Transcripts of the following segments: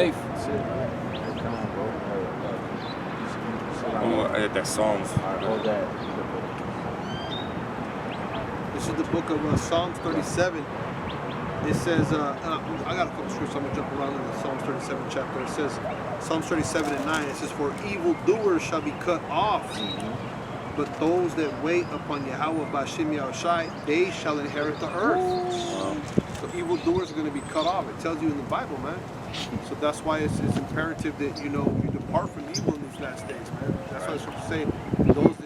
safe. That's it. Hey, come on, bro. That's Psalms. Alright, hold that. This is the book of Psalms 37. It says, I got a couple scriptures, I'm going to jump around in the Psalms 37 chapter. It says, Psalms 37 and 9, it says, for evildoers shall be cut off, but those that wait upon Yahweh Bashim Yahushai, they shall inherit the earth. So evildoers are going to be cut off. It tells you in the Bible, man. So that's why it's imperative that, you depart from evil in these last days, man. That's why the scripture say, those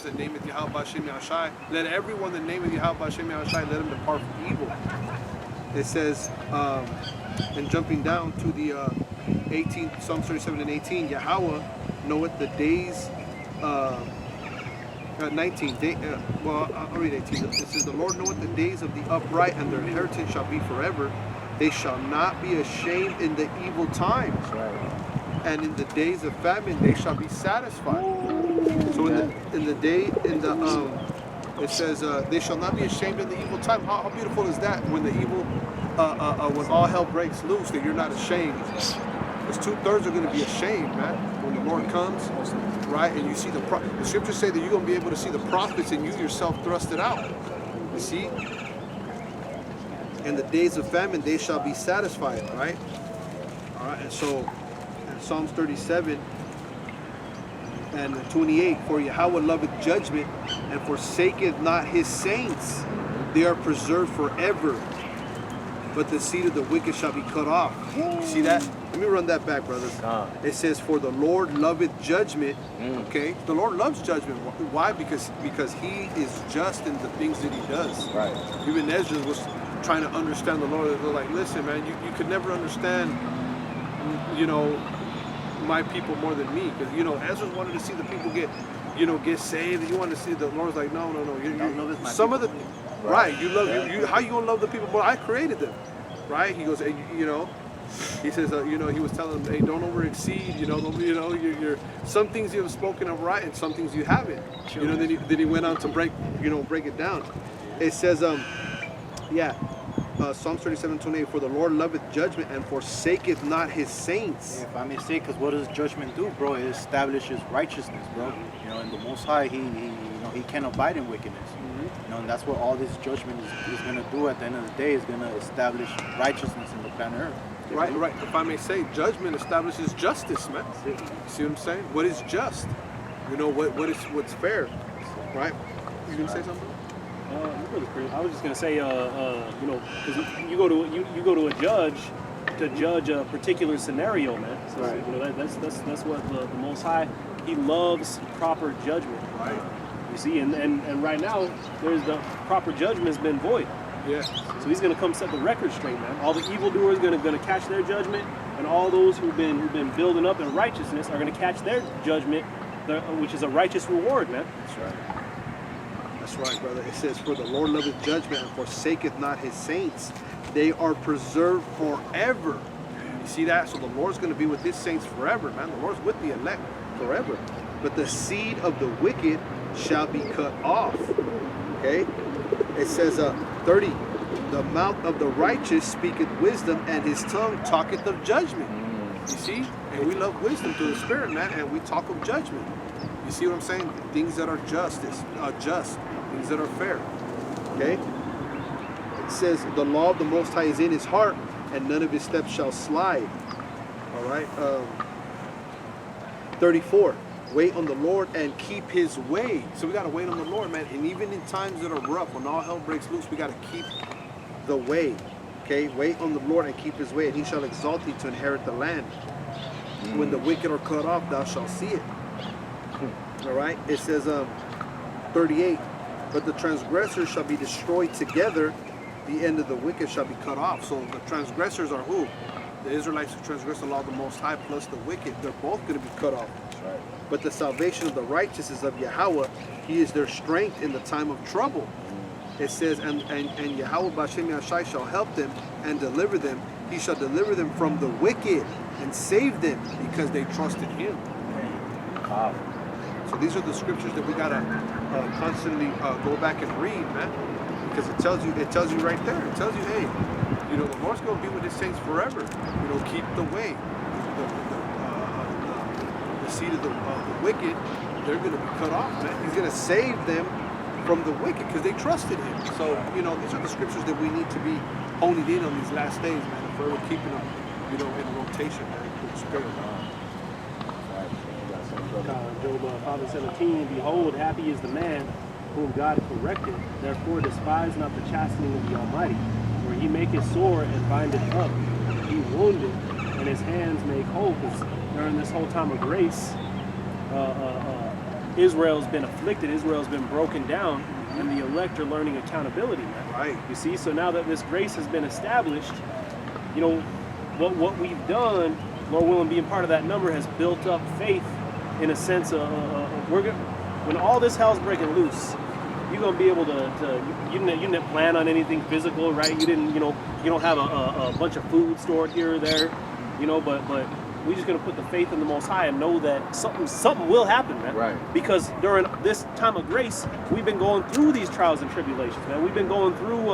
that name it Yahweh Bashim Yahushai, let everyone that name it Yahweh Bashim Yahushai, let him depart from evil. It says, and jumping down to the 18, Psalms 37 and 18, Yahweh knoweth the days, 19, I'll read 18. It says, the Lord knoweth the days of the upright, and their inheritance shall be forever. They shall not be ashamed in the evil times. And in the days of famine, they shall be satisfied. So it says, they shall not be ashamed in the evil time. How beautiful is that when the evil, when all hell breaks loose, that you're not ashamed. Because 2/3 are going to be ashamed, man, when the Lord comes, right? And you see the scriptures say that you're going to be able to see the prophets and you yourself thrust it out. You see? In the days of famine, they shall be satisfied, right? All right, and so in Psalms 37 and 28, for Yahweh loveth judgment and forsaketh not his saints. They are preserved forever, but the seed of the wicked shall be cut off. You see that? Let me run that back, brothers. It says, for the Lord loveth judgment. Okay? The Lord loves judgment. Why? Because he is just in the things that he does. Right. Even Ezra was trying to understand the Lord. They're like, listen, man, you could never understand, my people more than me. Because, Ezra wanted to see the people get saved. And you wanted to see the Lord's like, no. Some of the, right, you love, you how you going to love the people more? I created them, right? He goes, he says, he was telling them, hey, don't over exceed, you're some things you have spoken of right and some things you haven't. Then he went on to break it down. It says, Psalms 37:28, for the Lord loveth judgment and forsaketh not his saints. Yeah, if I may say, because what does judgment do, bro? It establishes righteousness, bro. And the Most High, he can't abide in wickedness. And that's what all this judgment is going to do at the end of the day, is going to establish righteousness in the planet Earth. Right. If I may say, judgment establishes justice, man. See what I'm saying? What is just? What's fair, right? You gonna say something? I was just gonna say, because you go to a judge to judge a particular scenario, man. So that's what the Most High, he loves proper judgment. Right. You see, and right now there's the proper judgment has been void. Yeah. So he's gonna come set the record straight, man. All the evildoers gonna catch their judgment, and all those who've been building up in righteousness are gonna catch their judgment, which is a righteous reward, man. That's right. That's right, brother. It says, for the Lord loveth judgment and forsaketh not his saints. They are preserved forever. You see that? So the Lord's going to be with his saints forever, man. The Lord's with the elect forever. But the seed of the wicked shall be cut off. Okay? It says, 30, the mouth of the righteous speaketh wisdom, and his tongue talketh of judgment. You see? And we love wisdom through the Spirit, man, and we talk of judgment. You see what I'm saying? Things that are just, things that are fair. Okay? It says, the law of the Most High is in his heart, and none of his steps shall slide. All right? 34, wait on the Lord and keep his way. So we got to wait on the Lord, man. And even in times that are rough, when all hell breaks loose, we got to keep the way. Okay? Wait on the Lord and keep his way, and he shall exalt thee to inherit the land. When the wicked are cut off, thou shalt see it. All right, it says 38, but the transgressors shall be destroyed together, the end of the wicked shall be cut off. So the transgressors are who? The Israelites who transgress the law of the Most High plus the wicked. They're both going to be cut off. That's right. But the salvation of the righteous is of Yahweh. He is their strength in the time of trouble. It says, and Yahweh B'Shem Yashai shall help them and deliver them. He shall deliver them from the wicked and save them because they trusted him. So these are the scriptures that we gotta constantly go back and read, man, because it tells you right there. It tells you, hey, You know, the Lord's going to be with his saints forever. You know, keep the way. The seed of the wicked, they're going to be cut off, man. He's going to save them from the wicked because they trusted him. So, you know, these are the scriptures that we need to be honing in on these last days, man. If we're keeping them, you know, in rotation, man. With the Spirit. Job 5:17, behold, happy is the man whom God corrected, therefore despise not the chastening of the Almighty. For he maketh sore and bindeth up, he wounded, and his hands make whole. Because during this whole time of grace, Israel's been afflicted, Israel's been broken down, and the elect are learning accountability, man. Right. You see, so now that this grace has been established, you know, what we've done, Lord willing, being part of that number has built up faith in a sense of, when all this hell's breaking loose, you're gonna be able to you didn't plan on anything physical, right? You didn't, you know, you don't have a bunch of food stored here or there, you know, but we're just gonna put the faith in the Most High and know that something will happen, man. Right. Because during this time of grace, we've been going through these trials and tribulations, man. We've been going through,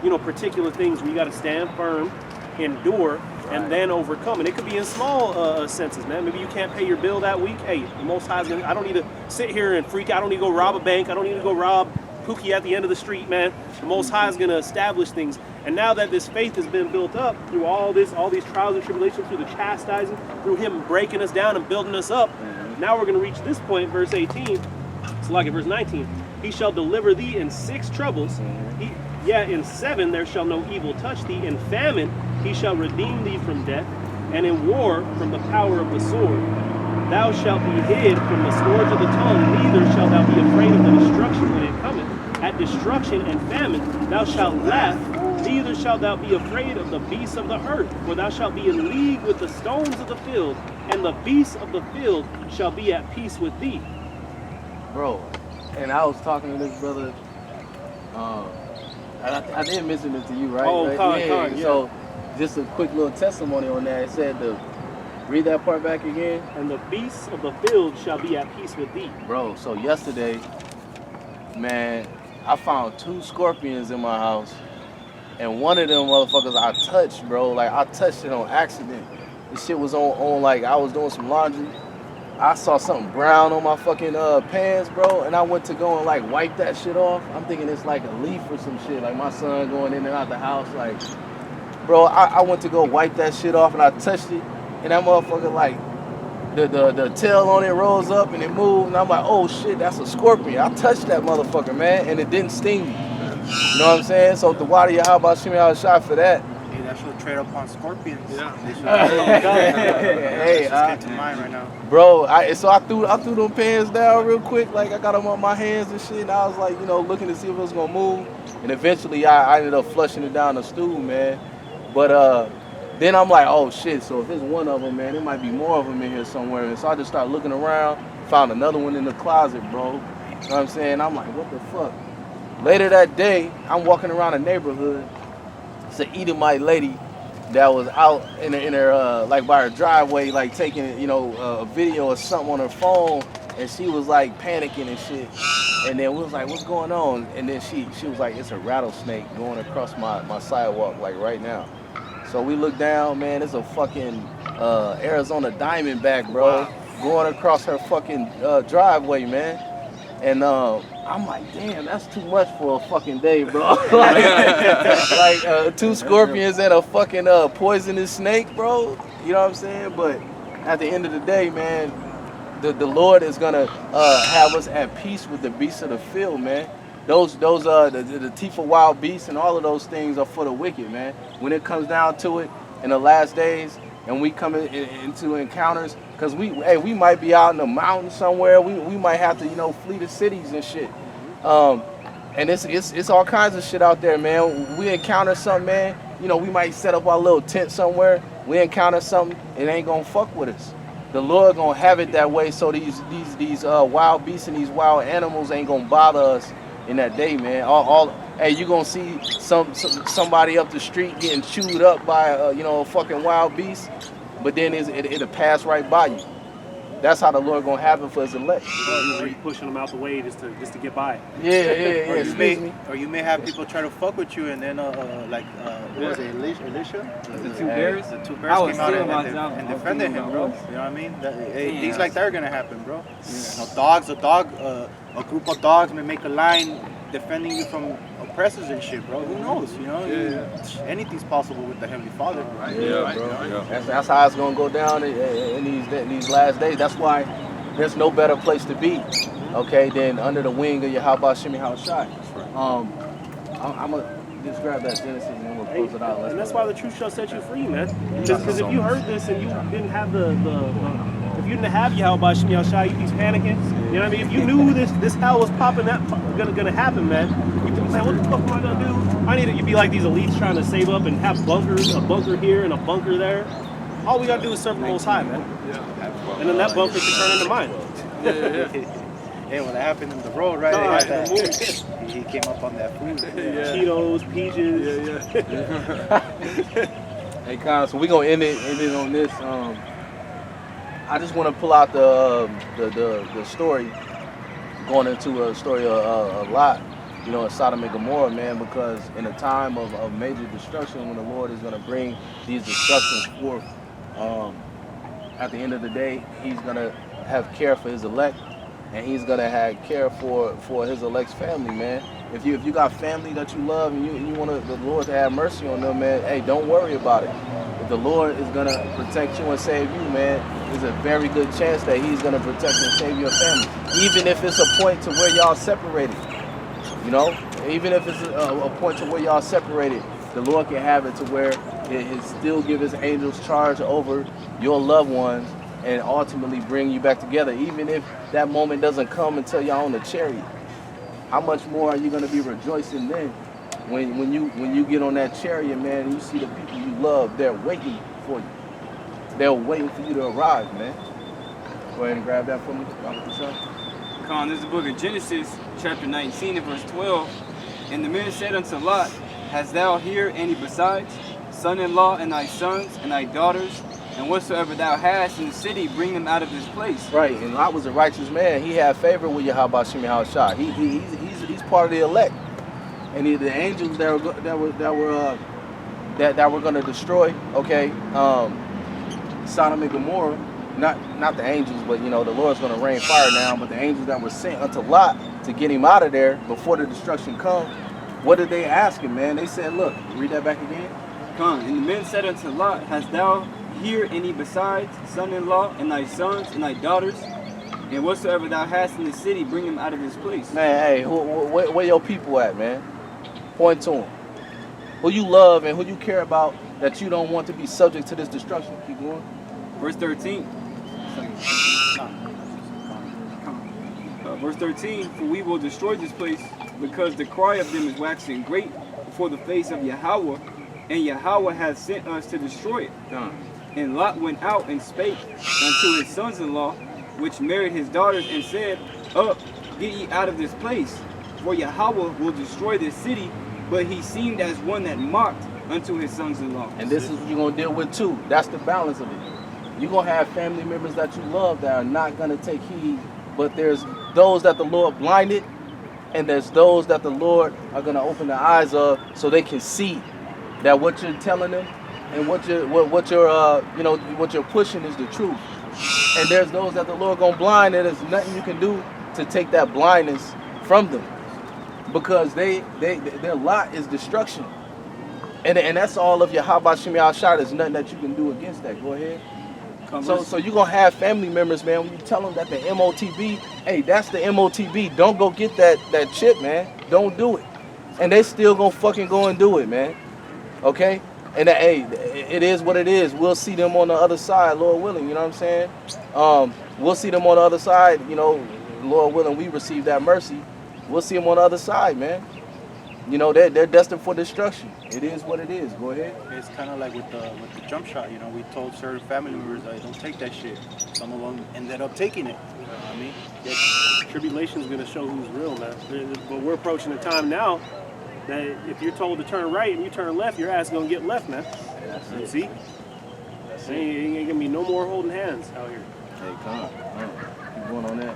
you know, particular things where you got to stand firm, endure, and then overcome. And it could be in small senses, man. Maybe you can't pay your bill that week. Hey, the Most High's gonna, I don't need to sit here and freak out. I don't need to go rob a bank. I don't need to go rob Pookie at the end of the street, man. The Most High is gonna establish things. And now that this faith has been built up through all these trials and tribulations, through the chastising, through him breaking us down and building us up, now we're gonna reach this point, verse 18. So like in verse 19, he shall deliver thee in 6 troubles. In 7 there shall no evil touch thee. In famine he shall redeem thee from death, and in war from the power of the sword. Thou shalt be hid from the scourge of the tongue, neither shalt thou be afraid of the destruction when it cometh. At destruction and famine thou shalt laugh, neither shalt thou be afraid of the beasts of the earth, for thou shalt be in league with the stones of the field, and the beasts of the field shall be at peace with thee. Bro, and I was talking to this brother, I didn't mention it to you, right? Oh, right? Con, yeah. So, just a quick little testimony on that. It said read that part back again. And the beasts of the field shall be at peace with thee. Bro, so yesterday, man, I found 2 scorpions in my house, and one of them motherfuckers I touched, bro. Like, I touched it on accident. This shit was on like, I was doing some laundry. I saw something brown on my fucking pants, bro, and I went to go and like wipe that shit off. I'm thinking it's like a leaf or some shit, like my son going in and out the house, like, bro, I went to go wipe that shit off and I touched it, and that motherfucker, like, the tail on it rose up and it moved, and I'm like, oh shit, that's a scorpion. I touched that motherfucker, man, and it didn't sting me. You know what I'm saying? So the water, how about Shimmy out a shot for that? Hey, that should trade up on scorpions. Yeah. They should. Hey, just came to mind right now. bro, so I threw them pants down real quick, like I got them on my hands and shit, and I was like, you know, looking to see if it was gonna move, and eventually I ended up flushing it down the stool, man. But then I'm like, oh shit, so if there's one of them, man, there might be more of them in here somewhere, and so I just started looking around, found another one in the closet, bro. You know what I'm saying? I'm like, what the fuck? Later that day, I'm walking around the neighborhood. It's an Edomite lady that was out in her like by her driveway, like taking, you know, a video or something on her phone, and she was like panicking and shit. And then we was like, what's going on? And then she was like, it's a rattlesnake going across my sidewalk, like right now. So we look down, man, it's a fucking Arizona Diamondback, bro, going across her fucking driveway, man. And I'm like, damn, that's too much for a fucking day, bro. like 2 scorpions and a fucking poisonous snake, bro. You know what I'm saying? But at the end of the day, man, the Lord is gonna have us at peace with the beasts of the field, man. The teeth of wild beasts and all of those things are for the wicked, man. When it comes down to it, in the last days, and we come into encounters, because we might be out in the mountains somewhere. We might have to, you know, flee the cities and shit. And it's all kinds of shit out there, man. We encounter something, man. You know, we might set up our little tent somewhere. We encounter something, it ain't gonna fuck with us. The Lord gonna have it that way, so these wild beasts and these wild animals ain't gonna bother us in that day, man. Hey, you gonna see somebody up the street getting chewed up by you know, a fucking wild beast, but then it'll pass right by you. that's how the Lord gonna have it for His elect. Or you pushing them out the way just to get by. Yeah. Or Excuse me. you may have people try to fuck with you, and then what was it, Elisha? The two bears? The two I bears was came out still and, about and, to- and I was defended thinking him, about bro. those. You know what I mean? Damn. Things like that are gonna happen, bro. A group of dogs may make a line defending you from oppressors and shit, bro. Who knows? You know, anything's possible with the Heavenly Father. Right? That's how it's gonna go down in these last days. That's why there's no better place to be, okay, than under the wing of Yahweh Shemi Hawashai. I'm gonna just grab that Genesis and then we'll close it out. And that's why the truth shall set you free, man. Because if you heard this and you didn't have if you didn't have Yahweh Shem Yahushua, you'd be panicking. You know what I mean? If you knew this hell was gonna happen, man, you'd be like, what the fuck am I gonna do? You'd be like these elites trying to save up and have bunkers, a bunker here and a bunker there. All we gotta do is serve the Most High, man. And then that bunker can turn into mine. Hey, what happened in the road, right? God, They had that, he came up on that food. Cheetos, peaches. Hey, Con, so we're gonna end it on this. I just want to pull out the story, going into a story a lot, you know, in Sodom and Gomorrah, man, because in a time of major destruction, when the Lord is gonna bring these destructions forth, at the end of the day, He's gonna have care for His elect, and He's gonna have care for His elect's family, man. If you got family that you love and you want the Lord to have mercy on them, man, hey, don't worry about it. If the Lord is gonna protect you and save you, man, there's a very good chance that He's gonna protect and save your family, even if it's a point to where y'all separated. You know, even if it's a point to where y'all separated, the Lord can have it to where He still give His angels charge over your loved ones and ultimately bring you back together, even if that moment doesn't come until y'all on the chariot. How much more are you going to be rejoicing then when you get on that chariot, man, and you see the people you love, they're waiting for you. They're waiting for you to arrive, man. Go ahead and grab that for me, Dr. Prashant. Con, this is the book of Genesis, chapter 19 and verse 12. And the men said unto Lot, Hast thou here any besides? Son-in-law and thy sons and thy daughters, and whatsoever thou hast in the city, bring them out of this place. Right, and Lot was a righteous man. He had favor with Yahweh Shem Yahushua. He's part of the elect, and the angels that were going to destroy. Okay, Sodom and Gomorrah. Not the angels, but you know the Lord's going to rain fire down. But the angels that were sent unto Lot to get him out of there before the destruction come. What did they ask him, man? They said, "Look, read that back again." Con, and the men said unto Lot, Hast thou here any besides, son-in-law and thy sons and thy daughters, and whatsoever thou hast in the city, bring them out of this place. Man, hey, where your people at, man? Point to them. Who you love and who you care about that you don't want to be subject to this destruction. Keep going. Verse 13. Verse 13, for we will destroy this place, because the cry of them is waxing great before the face of Yahweh, and Yahweh hath sent us to destroy it. And Lot went out and spake unto his sons-in-law, which married his daughters, and said, Up, get ye out of this place, for Yahweh will destroy this city. But he seemed as one that mocked unto his sons-in-law. And this is what you're going to deal with too. That's the balance of it. You're going to have family members that you love that are not going to take heed, but there's those that the Lord blinded, and there's those that the Lord are going to open the eyes of so they can see that what you're telling them and what you're pushing is the truth. And there's those that the Lord gonna blind, and there's nothing you can do to take that blindness from them, because their lot is destruction. And that's all of your Yahweh Shem Yahushua. There's nothing that you can do against that. Go ahead. So you're gonna have family members, man, when you tell them that the MOTB, hey, that's the MOTB. Don't go get that chip, man. Don't do it. And they still gonna fucking go and do it, man. Okay? And hey, it is what it is. We'll see them on the other side, Lord willing, you know what I'm saying? We'll see them on the other side, you know, Lord willing, we receive that mercy. We'll see them on the other side, man. You know, they're destined for destruction. It is what it is. Go ahead. It's kind of like with the jump shot, you know, we told certain family members, don't take that shit. Some of them ended up taking it. You know what I mean? Yeah, tribulation's going to show who's real, man. But we're approaching a time now that if you're told to turn right and you turn left, your ass gonna get left, man. You see? Ain't gonna be no more holding hands out here. Hey, come. Keep going on that.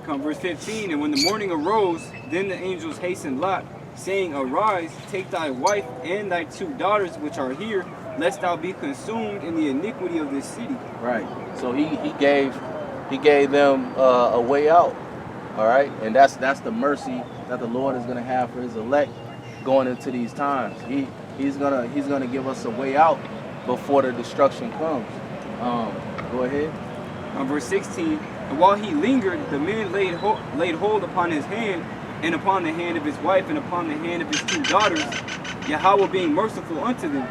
Come verse 15, and when the morning arose, then the angels hastened Lot, saying, Arise, take thy wife and thy 2 daughters which are here, lest thou be consumed in the iniquity of this city. Right. So he gave them a way out. All right, and that's the mercy that the Lord is gonna have for His elect going into these times. He's gonna give us a way out before the destruction comes. Go ahead. Verse 16, and while he lingered, the men laid hold upon his hand, and upon the hand of his wife, and upon the hand of his 2 daughters, Yahweh being merciful unto them.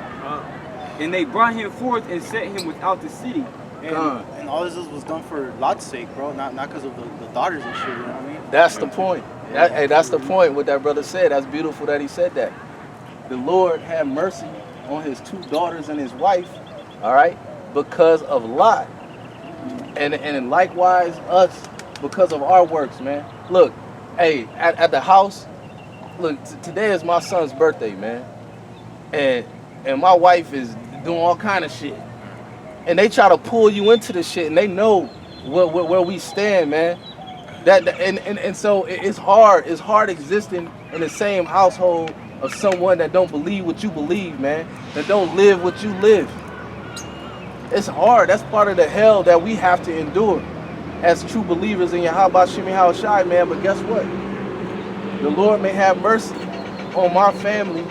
And they brought him forth and set him without the city. And all this was done for Lot's sake, bro, not because of the daughters and shit, you know what I mean? That's the point. That's the point what that brother said. That's beautiful that he said that. The Lord had mercy on his 2 daughters and his wife, all right, because of Lot. And likewise us because of our works, man. Look, hey, at the house, look, today is my son's birthday, man. And my wife is doing all kind of shit. And they try to pull you into the shit, and they know where we stand, man. And so it's hard. It's hard existing in the same household of someone that don't believe what you believe, man. That don't live what you live. It's hard. That's part of the hell that we have to endure as true believers in Yahweh Shem Yahushai, man. But guess what? The Lord may have mercy on my family,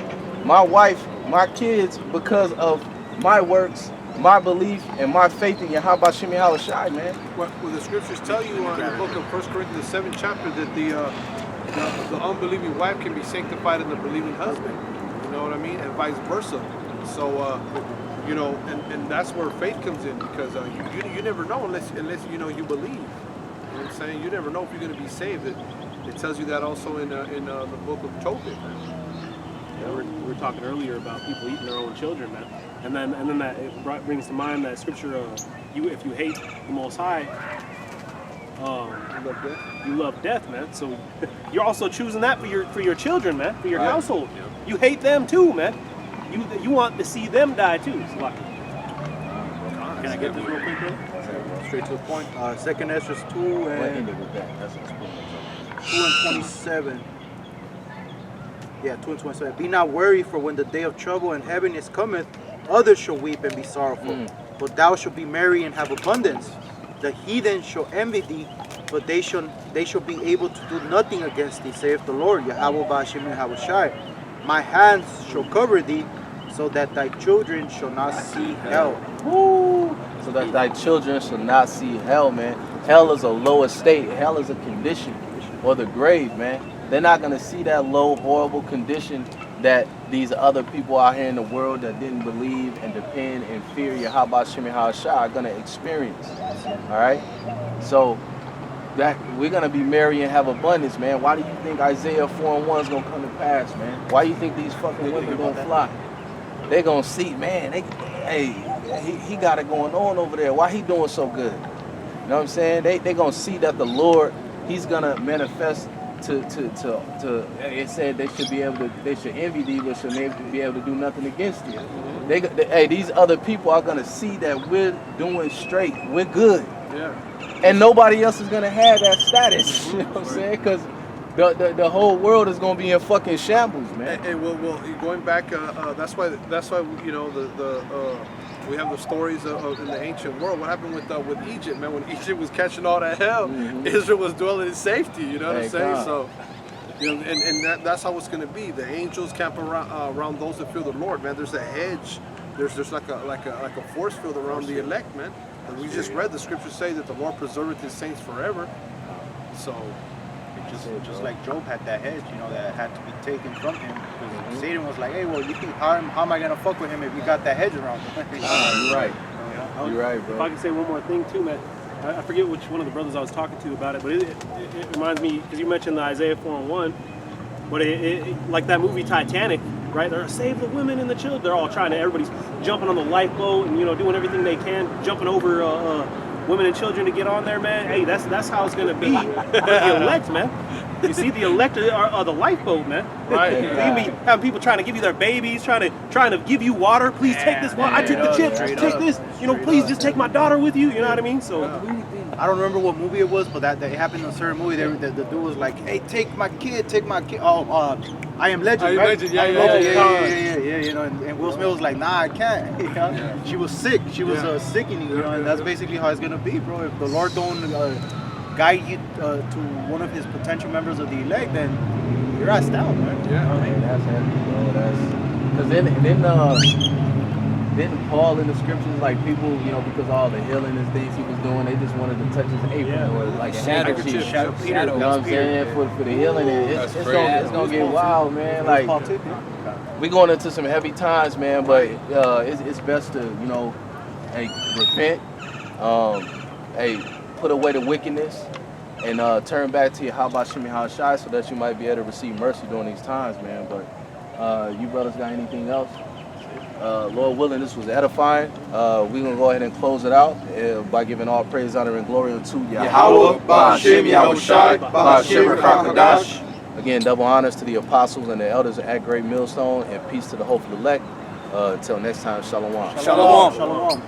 my wife, my kids, because of my works, my belief, and my faith in Yahweh Shem Yahushai, man. Well, the scriptures tell you in the book of 1 Corinthians, the 7th chapter, that the unbelieving wife can be sanctified in the believing husband. You know what I mean? And vice versa. So, you know, and that's where faith comes in, because you never know unless you know you believe. You know what I'm saying? You never know if you're going to be saved. It tells you that also in the book of Tobit. Yeah, we were talking earlier about people eating their own children, man. And then that it brings to mind that scripture, if you hate the Most High, you love death, man. So you're also choosing that for your children, man, for your household. Yeah. You hate them too, man. You want to see them die too. So like, can I get this real quick, bro? Straight to the point. 2nd Esdras 2 and 27. Yeah, 2 and 27. Be not worried, for when the day of trouble and heaviness cometh, others shall weep and be sorrowful. But thou shalt be merry and have abundance. The heathen shall envy thee, but they shall be able to do nothing against thee, saith the Lord, Yahweh Ba'ashem Yahushai. My hands shall cover thee, so that thy children shall not see hell. Woo! So that thy children shall not see hell, man. Hell is a low estate. Hell is a condition, or the grave, man. They're not going to see that low, horrible condition that these other people out here in the world that didn't believe and depend and fear Yahweh Shem Yahushai are going to experience. All right? So that we're going to be merry and have abundance, man. Why do you think Isaiah 4:1 is going to come to pass, man? Why do you think these fucking women going to fly? They're going to see, man, he got it going on over there. Why he doing so good? You know what I'm saying? They're going to see that the Lord, he's going to manifest to it said they should envy thee, but should be able to do nothing against thee. These other people are gonna see that we're doing straight, we're good, and nobody else is gonna have that status. You know what I'm saying? Because the whole world is gonna be in fucking shambles, man. And well, going back, that's why you know we have the stories of in the ancient world. What happened with Egypt, man? When Egypt was catching all that hell, Israel was dwelling in safety. You know what I'm saying? God. So, you know, and that's how it's going to be. The angels camp around those that fear the Lord, man. There's a hedge. There's like a force field around the elect, man. And we just read the scriptures say that the Lord preserveth His saints forever. So. Just like Job had that hedge, you know, that had to be taken from him. Because Satan was like, hey, well, you think, how am I going to fuck with him if you got that hedge around him? You're right. You're right, bro. If I can say one more thing too, man. I forget which one of the brothers I was talking to about it, but it reminds me, because you mentioned the Isaiah 4:1, but it like that movie Titanic, right? They're save the women and the children. They're all trying to, everybody's jumping on the lifeboat and, you know, doing everything they can, jumping over women and children to get on there, man. Hey, that's how it's gonna be for the elect, man. You see, the elect are the lifeboat, man. Right. You be having people trying to give you their babies, trying to give you water. Please take this water. I took the chips. Take this. You know, please just take my daughter with you. You know what I mean? So. I don't remember what movie it was, but that it happened in a certain movie. The dude was like, "Hey, take my kid, take my kid." Oh, I Am Legend, I Am right? Legend, yeah. You know, and Will Smith was like, "Nah, I can't." You know? She was sick. She was sickening. You know, and that's basically how it's gonna be, bro. If the Lord don't guide you to one of His potential members of the elect, then you're asked out, man. Yeah, I mean, that's heavy, bro. Because then Paul in the scriptures, like people, you know, because all the healing and things he was doing, they just wanted to touch his apron or like a handkerchief. You know what I'm saying? For the healing, and it's gonna get wild, man. Like we going into some heavy times, man. But it's best to, you know, hey, repent, hey, put away the wickedness, and turn back to Yahweh Shem Shai, so that you might be able to receive mercy during these times, man. But you brothers got anything else? Lord willing, this was edifying. We're going to go ahead and close it out by giving all praise, honor, and glory unto Yahweh, Ba'ashem Yahushai, Ba'ashem Rakakadash. Again, double honors to the apostles and the elders at Great Millstone, and peace to the hopeful elect. Until next time, shalom. Shalom. Shalom.